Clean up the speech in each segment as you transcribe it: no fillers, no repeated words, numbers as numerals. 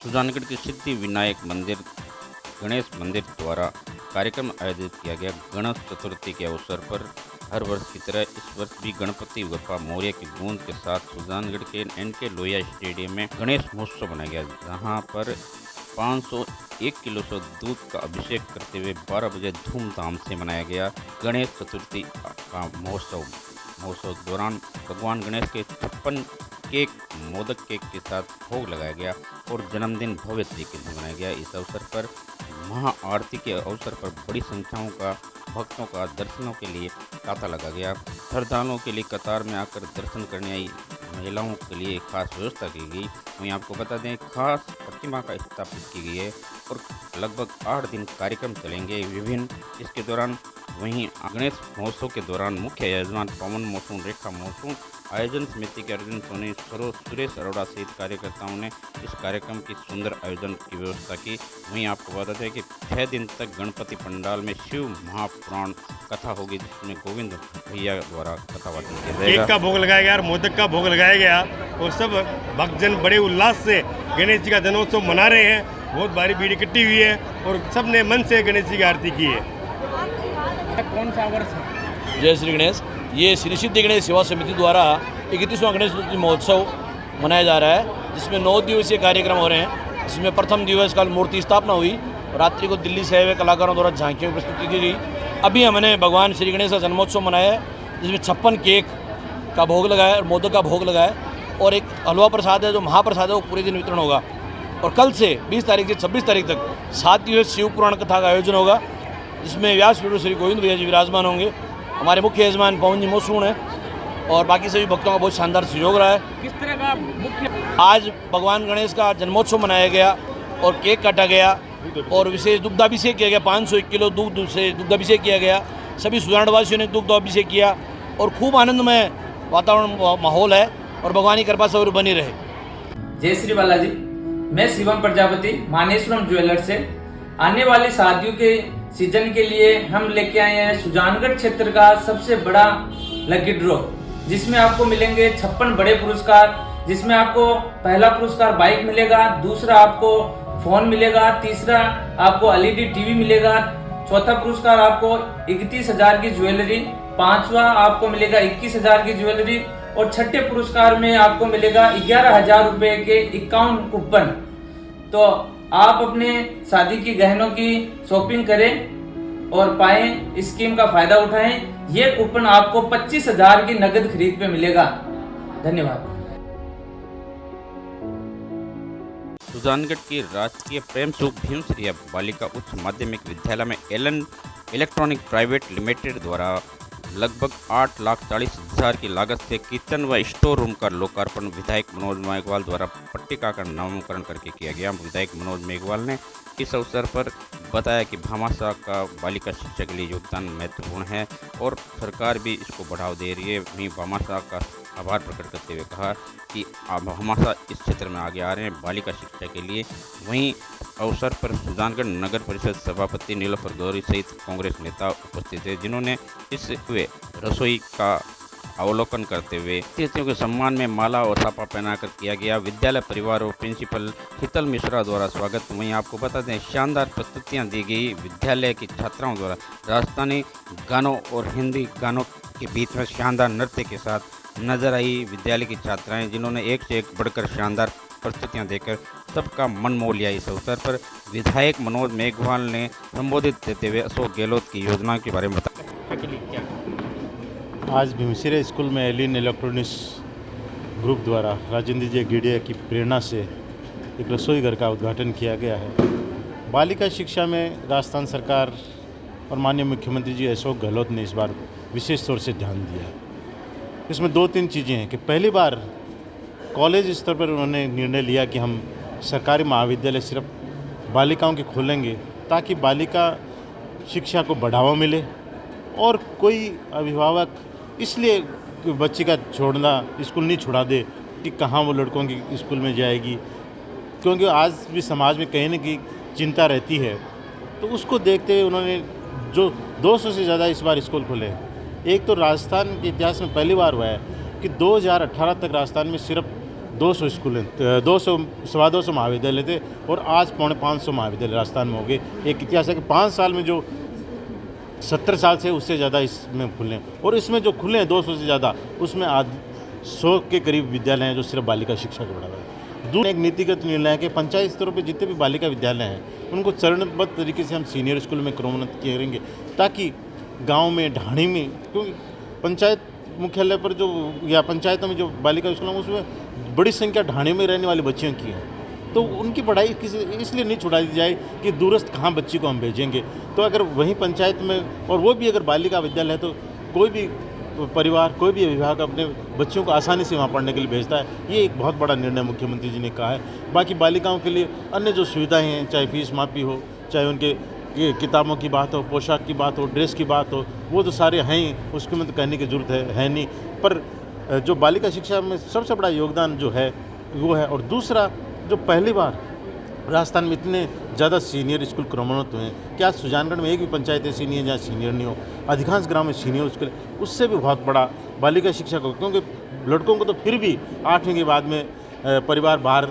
सुजानगढ़ के सिद्धि विनायक मंदिर गणेश मंदिर द्वारा कार्यक्रम आयोजित किया गया। गणेश चतुर्थी के अवसर पर हर वर्ष की तरह इस वर्ष भी गणपति बप्पा मौर्य की गूंज के साथ सुजानगढ़ के एनके लोहिया स्टेडियम में गणेश महोत्सव मनाया गया, जहां पर 501 किलो से दूध का अभिषेक करते हुए 12 बजे धूमधाम से मनाया गया। गणेश चतुर्थी का महोत्सव के दौरान भगवान गणेश के 56 केक मोदक केक के साथ भोग लगाया गया और जन्मदिन भव्य तरीके से मनाया गया। इस अवसर पर महाआरती के अवसर पर बड़ी संख्याओं का भक्तों का दर्शनों के लिए तांता लगा गया। श्रद्धालुओं के लिए कतार में आकर दर्शन करने आई महिलाओं के लिए खास व्यवस्था की गई। वहीं आपको बता दें, खास प्रतिमा का स्थापित की गई है और लगभग 8 दिन कार्यक्रम चलेंगे विभिन्न। इसके दौरान वहीं गणेश महोत्सव के दौरान मुख्य यजमान पवन मौसून, रेखा मौसून, आयोजन समिति के अर्जुन सोनी, सुरेश अरोड़ा सहित कार्यकर्ताओं ने इस कार्यक्रम की सुंदर आयोजन की व्यवस्था की। वहीं आपको बता दें कि 6 दिन तक गणपति पंडाल में शिव महापुराण कथा होगी, जिसमें गोविंद भैया द्वारा कथा वाचन किया जाएगा। केक का भोग लगाया गया और मोदक का भोग लगाया गया और सब भक्तजन बड़े उल्लास से गणेश जी का जन्मोत्सव मना रहे हैं। बहुत भारी भीड़ इकट्ठी हुई है और सबने मन से गणेश जी की आरती की है। कौन सा वर्ष है? जय श्री गणेश। ये श्री सिद्धि गणेश सेवा समिति द्वारा 31वां गणेश महोत्सव मनाया जा रहा है, जिसमें 9 दिवसीय कार्यक्रम हो रहे हैं। इसमें प्रथम दिवस कल मूर्ति स्थापना हुई, रात्रि को दिल्ली से आए हुए कलाकारों द्वारा झांकियों की प्रस्तुति की गई। अभी हमने भगवान श्री गणेश का जन्मोत्सव मनाया है, जिसमें 56 केक का भोग लगाया और मोदक का भोग लगाया और एक हलवा प्रसाद है जो महाप्रसाद है, वो पूरे दिन वितरण होगा। और कल से 20 तारीख से 26 तारीख तक 7 दिवस शिव पुराण कथा का आयोजन होगा, जिसमें व्यासपीठ श्री गोविंद भैया जी विराजमान होंगे। हमारे मुख्य यजमान पवन जी मौसून है और बाकी सभी भक्तों का बहुत शानदार सहयोग रहा है। किस तरह का मुख्य? आज भगवान गणेश का जन्मोत्सव मनाया गया और केक काटा गया और विशेष दुग्धाभिषेक किया गया। 501 किलो दूध से दुग्धाभिषेक किया गया। सभी सुजानवासियों ने दुग्धाभिषेक किया और खूब आनंदमय वातावरण माहौल है और भगवान की कृपा से बनी रहे। जय श्री बालाजी। मैं शिवम प्रजापति मानेश्वरम ज्वेलर्स से आने वाली शादियों के सीजन के लिए हम लेके आए हैं सुजानगढ़ क्षेत्र का सबसे बड़ा लकी ड्रॉ, जिसमें आपको मिलेंगे 56 बड़े पुरस्कार, जिसमें आपको पहला पुरस्कार बाइक मिलेगा, दूसरा आपको फोन मिलेगा, तीसरा आपको एलईडी टीवी मिलेगा, चौथा पुरस्कार आपको 31,000 की ज्वेलरी, पांचवा आपको मिलेगा 21,000 की ज्वेलरी और छठे पुरस्कार में आपको मिलेगा 11,000 रुपए के 51 कूपन। तो आप अपने शादी की गहनों की शॉपिंग करें और पाएं, इस स्कीम का फायदा उठाएं। ये कूपन आपको 25,000 की नगद खरीद पे मिलेगा। धन्यवाद। सुजानगढ़ की राजकीय प्रेम सुख भीमश्री बालिका उच्च माध्यमिक विद्यालय में एलन इलेक्ट्रॉनिक प्राइवेट लिमिटेड द्वारा लगभग 8,40,000 की लागत से किचन व स्टोर रूम का लोकार्पण विधायक मनोज मेघवाल द्वारा पट्टिका का नामकरण करके किया गया। विधायक मनोज मेघवाल ने इस अवसर पर बताया कि भामाशाह का बालिका शिक्षा के लिए योगदान महत्वपूर्ण है और सरकार भी इसको बढ़ावा दे रही है। वहीं भामाशाह का आभार प्रकट करते हुए कहा कि भामाशाह इस क्षेत्र में आगे आ रहे हैं बालिका शिक्षा के लिए। वहीं अवसर पर सुजानगढ़ नगर परिषद सभापति नीलोफर गौरी सहित कांग्रेस नेता उपस्थित थे, जिन्होंने इस रसोई का अवलोकन करते हुए अतिथियों के सम्मान में माला और साफा पहनाकर किया गया। विद्यालय परिवार और प्रिंसिपल शीतल मिश्रा द्वारा स्वागत। वहीं आपको बता दें, शानदार प्रस्तुतियां दी गई। विद्यालय की छात्राओं द्वारा राजस्थानी गानों और हिंदी गानों के बीच में शानदार नृत्य के साथ नजर आई विद्यालय की छात्राएं, जिन्होंने एक से एक बढ़कर शानदार प्रस्तुतियां देकर सबका मन मोह लिया। इस अवसर पर विधायक मनोज मेघवाल ने संबोधित देते हुए अशोक गहलोत की योजना के बारे में बताया। आज भीमसिरे स्कूल में एलिन इलेक्ट्रॉनिक्स ग्रुप द्वारा राजेंद्र जी गिडिया की प्रेरणा से एक रसोई घर का उद्घाटन किया गया है। बालिका शिक्षा में राजस्थान सरकार और माननीय मुख्यमंत्री जी अशोक गहलोत ने इस बार विशेष तौर से ध्यान दिया है। इसमें 2-3 चीज़ें हैं कि पहली बार कॉलेज स्तर पर उन्होंने निर्णय लिया कि हम सरकारी महाविद्यालय सिर्फ बालिकाओं के खोलेंगे, ताकि बालिका शिक्षा को बढ़ावा मिले और कोई अभिभावक इसलिए बच्ची का छोड़ना स्कूल नहीं छुड़ा दे कि कहाँ वो लड़कों की स्कूल में जाएगी, क्योंकि आज भी समाज में कहीं न कहीं चिंता रहती है। तो उसको देखते हुए उन्होंने जो 200 से ज़्यादा इस बार स्कूल खोले। एक तो राजस्थान के इतिहास में पहली बार हुआ है कि 2018 तक राजस्थान में सिर्फ 200 स्कूलें 200 250 महाविद्यालय थे और आज 450 महाविद्यालय राजस्थान में हो गए। एक इतिहास है कि 5 साल में जो 70 साल से उससे ज़्यादा इसमें खुले हैं, और इसमें जो खुले हैं 200 से ज़्यादा, उसमें आज 100 के करीब विद्यालय हैं जो सिर्फ बालिका शिक्षा के बढ़ावा है। दूसरा एक नीतिगत निर्णय है कि पंचायत स्तरों पर जितने भी बालिका विद्यालय हैं उनको चरणबद्ध तरीके से हम सीनियर स्कूल में क्रमोन्नत करेंगे, ताकि गाँव में, ढाणी में, क्योंकि पंचायत मुख्यालय पर जो या पंचायतों में जो बालिका स्कूल हैं उसमें बड़ी संख्या ढाणी में रहने वाली बच्चियों की है, तो उनकी पढ़ाई किसी इसलिए नहीं छुड़ा दी जाए कि दूरस्थ कहाँ बच्ची को हम भेजेंगे। तो अगर वहीं पंचायत में, और वो भी अगर बालिका विद्यालय है, तो कोई भी परिवार, कोई भी विभाग अपने बच्चों को आसानी से वहाँ पढ़ने के लिए भेजता है। ये एक बहुत बड़ा निर्णय मुख्यमंत्री जी ने कहा है। बाकी बालिकाओं के लिए अन्य जो सुविधाएँ हैं, चाहे फीस माफ़ी हो, चाहे उनके किताबों की बात हो, पोशाक की बात हो, ड्रेस की बात हो, वो तो सारे हैं ही, उसके में तो कहने की ज़रूरत है नहीं। पर जो बालिका शिक्षा में सबसे बड़ा योगदान जो है वो है। और दूसरा, जो पहली बार राजस्थान में इतने ज़्यादा सीनियर स्कूल क्रमोन्नत हुए हैं कि आज सुजानगढ़ में एक भी पंचायत ऐसी नहीं है जहाँ सीनियर नहीं हो, अधिकांश ग्राम में सीनियर स्कूल, उससे भी बहुत बड़ा बालिका शिक्षा को, क्योंकि लड़कों को तो फिर भी 8वीं के बाद में परिवार बाहर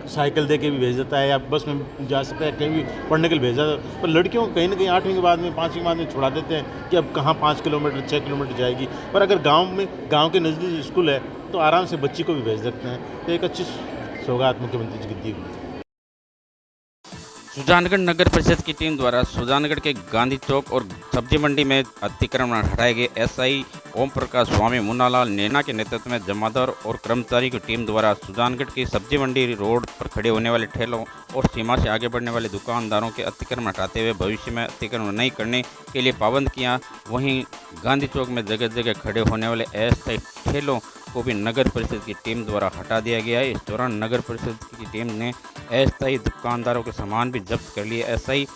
साइकिल दे के भी भेज देता है या बस में जा सकता है, कहीं भी पढ़ने के लिए भेज देता है, पर लड़कियों को कहीं ना कहीं 8वीं के बाद में, 5वीं के बाद में छुड़ा देते हैं कि अब कहाँ 5 किलोमीटर 6 किलोमीटर जाएगी। पर अगर गाँव के नज़दीक स्कूल है तो आराम से बच्ची को भी भेज सकते हैं। तो एक अच्छी सौगात मुख्यमंत्री जी की दी हुई। सुजानगढ़ नगर परिषद की टीम द्वारा सुजानगढ़ के गांधी चौक और सब्जी मंडी में अतिक्रमण हटाए गए एसआई ओम प्रकाश स्वामी मुन्नालाल नैना के नेतृत्व में जमादार और कर्मचारी की टीम द्वारा सुजानगढ़ की सब्जी मंडी रोड पर खड़े होने वाले ठेलों और सीमा से आगे बढ़ने वाले दुकानदारों के अतिक्रमण हटाते हुए भविष्य में अतिक्रमण नहीं करने के लिए पाबंद किया। वहीं गांधी चौक में जगह जगह खड़े होने वाले अस्थायी ठेलों को भी नगर परिषद की टीम द्वारा हटा दिया गया है। इस दौरान नगर परिषद की टीम ने अस्थायी दुकानदारों के सामान भी जब्त कर लिए। एसआई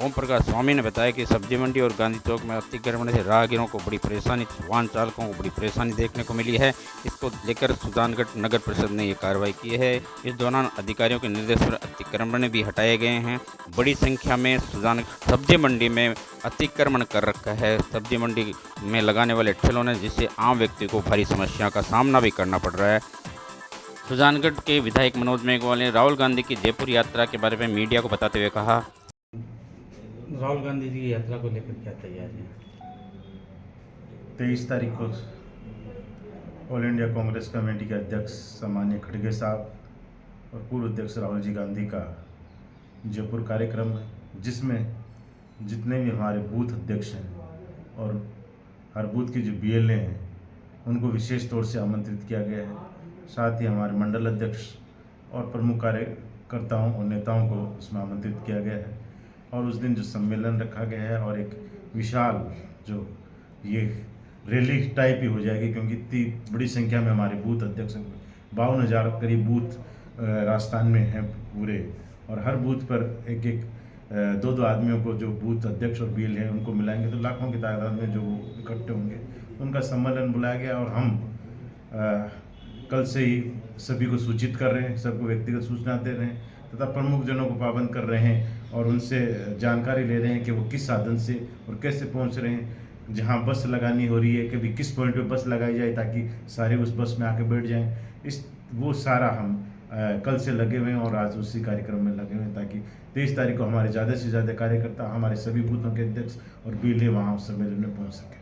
ओम प्रकाश स्वामी ने बताया कि सब्जी मंडी और गांधी चौक में अतिक्रमण से राहगीरों को बड़ी परेशानी, वाहन चालकों को बड़ी परेशानी देखने को मिली है। इसको लेकर सुजानगढ़ नगर परिषद ने ये कार्रवाई की है। इस दौरान अधिकारियों के निर्देश पर अतिक्रमण भी हटाए गए हैं। बड़ी संख्या में सुजानगढ़ सब्जी मंडी में अतिक्रमण कर रखा है सब्जी मंडी में लगाने वाले ठेलों ने, जिससे आम व्यक्ति को भारी समस्या का सामना भी करना पड़ रहा है। सुजानगढ़ के विधायक मनोज मेघवाल ने राहुल गांधी की जयपुर यात्रा के बारे में मीडिया को बताते हुए कहा, राहुल गांधी जी की यात्रा को लेकर क्या तैयारी है? 23 तारीख को ऑल इंडिया कांग्रेस कमेटी के अध्यक्ष सम्माननीय खड़गे साहब और पूर्व अध्यक्ष राहुल जी गांधी का जयपुर कार्यक्रम है, जिसमें जितने भी हमारे बूथ अध्यक्ष हैं और हर बूथ के जो बीएलए हैं उनको विशेष तौर से आमंत्रित किया गया है। साथ ही हमारे मंडल अध्यक्ष और प्रमुख कार्यकर्ताओं और नेताओं को उसमें आमंत्रित किया गया है। और उस दिन जो सम्मेलन रखा गया है और एक विशाल जो ये रैली टाइप ही हो जाएगी, क्योंकि इतनी बड़ी संख्या में हमारे बूथ अध्यक्ष 52,000 करीब बूथ राजस्थान में हैं पूरे, और हर बूथ पर एक एक 2-2 आदमियों को जो बूथ अध्यक्ष और बीएल हैं उनको मिलाएंगे, तो लाखों की तादाद में जो इकट्ठे होंगे उनका सम्मेलन बुलाया गया। और हम कल से ही सभी को सूचित कर रहे हैं, सबको व्यक्तिगत सूचना दे रहे हैं तथा प्रमुख जनों को पाबंद कर रहे हैं और उनसे जानकारी ले रहे हैं कि वो किस साधन से और कैसे पहुंच रहे हैं। जहां बस लगानी हो रही है कि भी किस पॉइंट पे बस लगाई जाए ताकि सारे उस बस में आके बैठ जाएं, वो सारा हम कल से लगे हुए हैं और आज उसी कार्यक्रम में लगे हुए हैं, ताकि 23 तारीख को हमारे ज़्यादा से ज़्यादा कार्यकर्ता, हमारे सभी बूथों के अध्यक्ष और बीएलए वहाँ सम्मेलन में पहुँच सकें।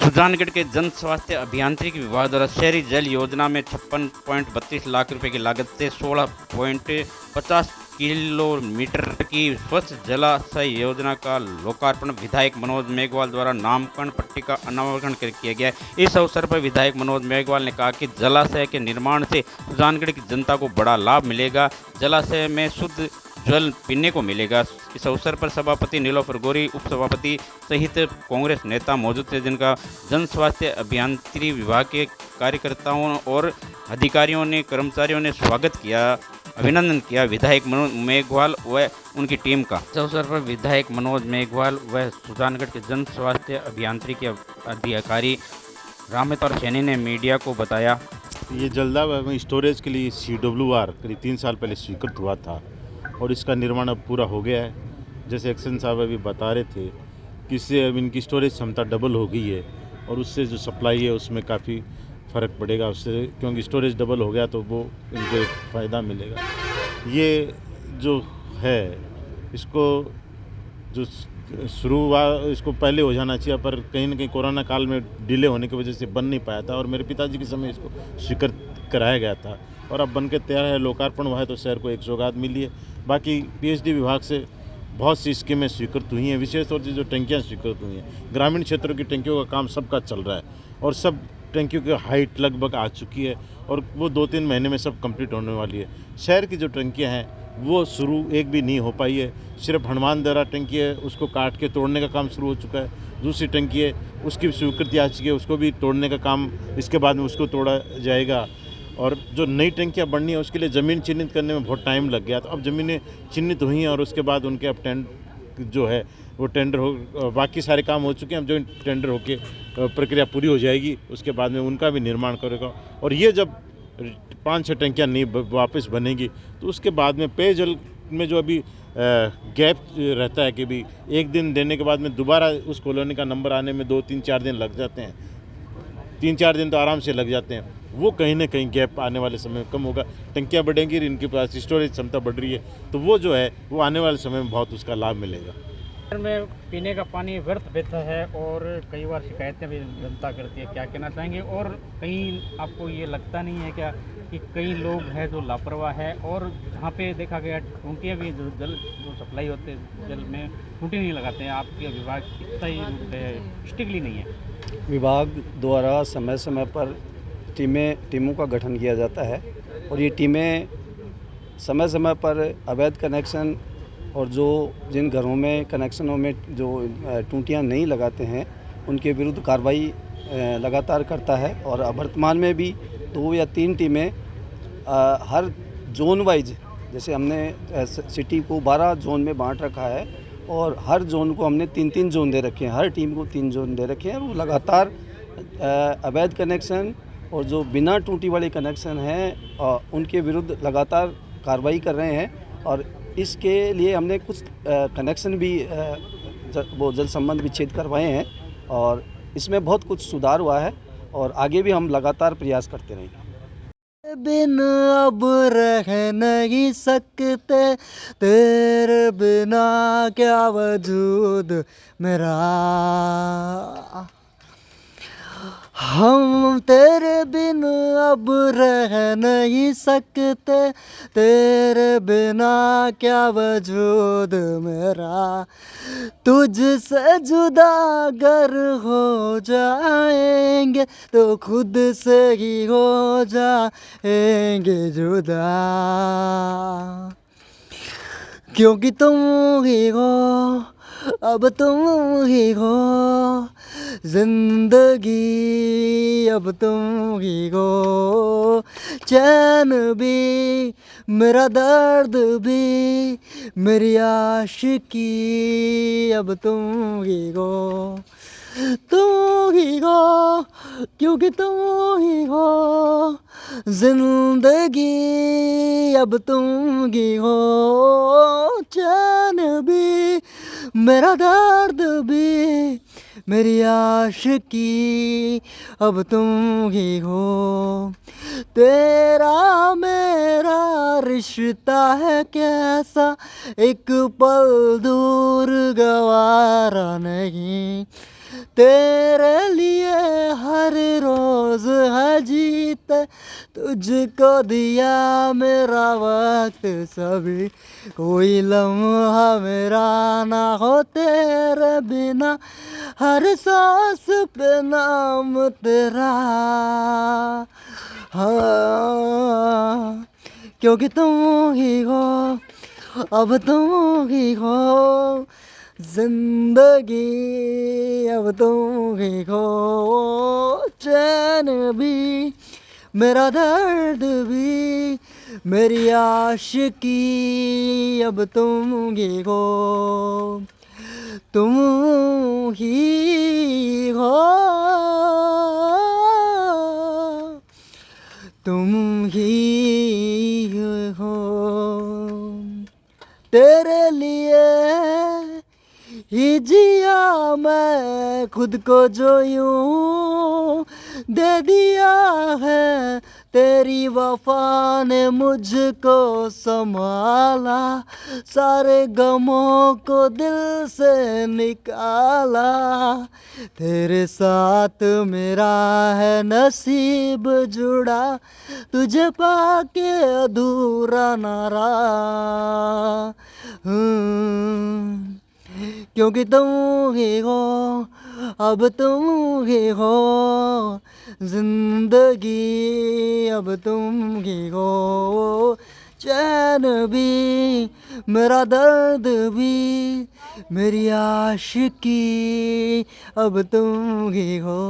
सुजानगढ़ के जन स्वास्थ्य अभियांत्रिकी विभाग द्वारा शहरी जल योजना में 56.32 लाख रुपए की लागत से 16.50 किलोमीटर की स्वच्छ जलाशय योजना का लोकार्पण विधायक मनोज मेघवाल द्वारा नामकरण पट्टी का अनावरण किया गया। इस अवसर पर विधायक मनोज मेघवाल ने कहा कि जलाशय के निर्माण से सुजानगढ़ की जनता को बड़ा लाभ मिलेगा। जलाशय में शुद्ध जल पीने को मिलेगा। इस अवसर पर सभापति नीलोफर गौरी, उपसभापति सहित कांग्रेस नेता मौजूद थे, जिनका जन स्वास्थ्य अभियांत्रिकी विभाग के कार्यकर्ताओं और अधिकारियों ने, कर्मचारियों ने स्वागत किया, अभिनंदन किया विधायक मनोज मेघवाल व उनकी टीम का। इस अवसर पर विधायक मनोज मेघवाल व सुजानगढ़ के जन स्वास्थ्य अभियांत्रिकी अधिकारी रामेश्वर सैनी ने मीडिया को बताया, ये जलदाव स्टोरेज के लिए CWR करीब 3 साल पहले स्वीकृत हुआ था और इसका निर्माण अब पूरा हो गया है। जैसे एक्शन साहब अभी बता रहे थे कि इससे अब इनकी स्टोरेज क्षमता डबल हो गई है और उससे जो सप्लाई है उसमें काफ़ी फ़र्क पड़ेगा उससे, क्योंकि स्टोरेज डबल हो गया तो वो इनको एक फ़ायदा मिलेगा। ये जो है इसको जो शुरू हुआ इसको पहले हो जाना चाहिए, पर कहीं न कहीं कोरोना काल में डिले होने की वजह से बन नहीं पाया था और मेरे पिताजी के समय इसको स्वीकृत कराया गया था और अब बन के तैयार है, लोकार्पण हुआ है तो शहर को एक सौगात मिली है। बाकी पीएचडी विभाग से बहुत सी स्कीमें स्वीकृत हुई हैं, विशेष तौर से जो टंकियाँ स्वीकृत हुई हैं। ग्रामीण क्षेत्रों की टंकियों का काम सबका चल रहा है और सब टंकियों की हाइट लगभग आ चुकी है और वो 2-3 महीने में सब कंप्लीट होने वाली है। शहर की जो टंकियाँ हैं वो शुरू एक भी नहीं हो पाई है, सिर्फ हनुमान दर्रा टंकी है, उसको काट के तोड़ने का काम शुरू हो चुका है। दूसरी टंकी है उसकी स्वीकृति आ चुकी है, उसको भी तोड़ने का काम इसके बाद में उसको तोड़ा जाएगा। और जो नई टंकियाँ बननी है उसके लिए ज़मीन चिन्हित करने में बहुत टाइम लग गया, तो अब ज़मीनें चिन्हित हुई हैं और उसके बाद उनके अब जो है वो टेंडर हो, बाकी सारे काम हो चुके हैं। अब जो टेंडर होके प्रक्रिया पूरी हो जाएगी उसके बाद में उनका भी निर्माण करेगा और ये जब 5-6 टंकियाँ नहीं वापस बनेगी तो उसके बाद में पेयजल में जो अभी गैप रहता है कि भी एक दिन देने के बाद में दोबारा उस कॉलोनी का नंबर आने में 2-3-4 दिन लग जाते हैं, 3-4 दिन तो आराम से लग जाते हैं, वो कहीं ना कहीं गैप आने वाले समय में कम होगा। टंकियाँ बढ़ेंगी, इनके पास स्टोरेज क्षमता बढ़ रही है तो वो जो है वो आने वाले समय में बहुत उसका लाभ मिलेगा। शहर में पीने का पानी व्यर्थ बहता है और कई बार शिकायतें भी जनता करती है, क्या कहना चाहेंगे? और कहीं आपको ये लगता नहीं है क्या कि कई लोग हैं जो लापरवाह है और जहाँ पे देखा गया टूटियाँ भी जो जल जो सप्लाई होते हैं जल में टूटी नहीं लगाते हैं, आपके विभाग इतना ही स्ट्रिक्टली नहीं है? विभाग द्वारा समय समय पर टीमों का गठन किया जाता है और ये टीमें समय समय पर अवैध कनेक्शन और जो जिन घरों में कनेक्शनों में जो टूटियाँ नहीं लगाते हैं उनके विरुद्ध कार्रवाई लगातार करता है। और वर्तमान में भी 2 या 3 टीमें हर जोन वाइज, जैसे हमने सिटी को 12 जोन में बांट रखा है और हर जोन को हमने 3-3 जोन दे रखे हैं, हर टीम को 3 जोन दे रखे हैं। वो लगातार अवैध कनेक्शन और जो बिना टूटी वाले कनेक्शन हैं उनके विरुद्ध लगातार कार्रवाई कर रहे हैं और इसके लिए हमने कुछ कनेक्शन भी वो जल संबंध विच्छेद करवाए हैं और इसमें बहुत कुछ सुधार हुआ है और आगे भी हम लगातार प्रयास करते रहेंगे। बिन अब रह नहीं सकते, तेरे बिना क्या वजूद मेरा, हम तेरे बिन अब रह नहीं सकते, तेरे बिना क्या वजूद मेरा, तुझसे जुदा अगर हो जाएंगे तो खुद से ही हो जाएंगे जुदा, क्योंकि तुम ही हो, अब तुम ही हो जिंदगी, अब तुम ही हो चैन भी, मेरा दर्द भी, मेरी आशिकी, अब तुम ही हो, तुम ही हो, क्योंकि तुम ही हो जिंदगी, अब तुम ही हो चैन भी, मेरा दर्द भी, मेरी आशिकी, अब तुम ही हो, तेरा मेरा रिश्ता है कैसा, एक पल दूर गवारा नहीं, तेरे लिए हर रोज है जीत, तुझको दिया मेरा वक्त सभी, कोई लम्हा मेरा ना हो तेरे बिना, हर सांस पे नाम तेरा, हाँ क्योंकि तुम ही हो, अब तुम ही हो जिंदगी, अब तुम ही हो चैन भी, मेरा दर्द भी, मेरी आशिकी, अब तुम ही हो, तुम ही हो, तुम ही हो, तेरे लिए ही जिया मैं खुद को जो यूं दे दिया है, तेरी वफा ने मुझको संभाला, सारे गमों को दिल से निकाला। तेरे साथ मेरा है नसीब जुड़ा, तुझे पाके अधूरा ना रहा। क्योंकि तुम ही हो, अब तुम ही हो जिंदगी, अब तुम ही हो। चैन भी, मेरा दर्द भी, मेरी आशिकी, अब तुम ही हो।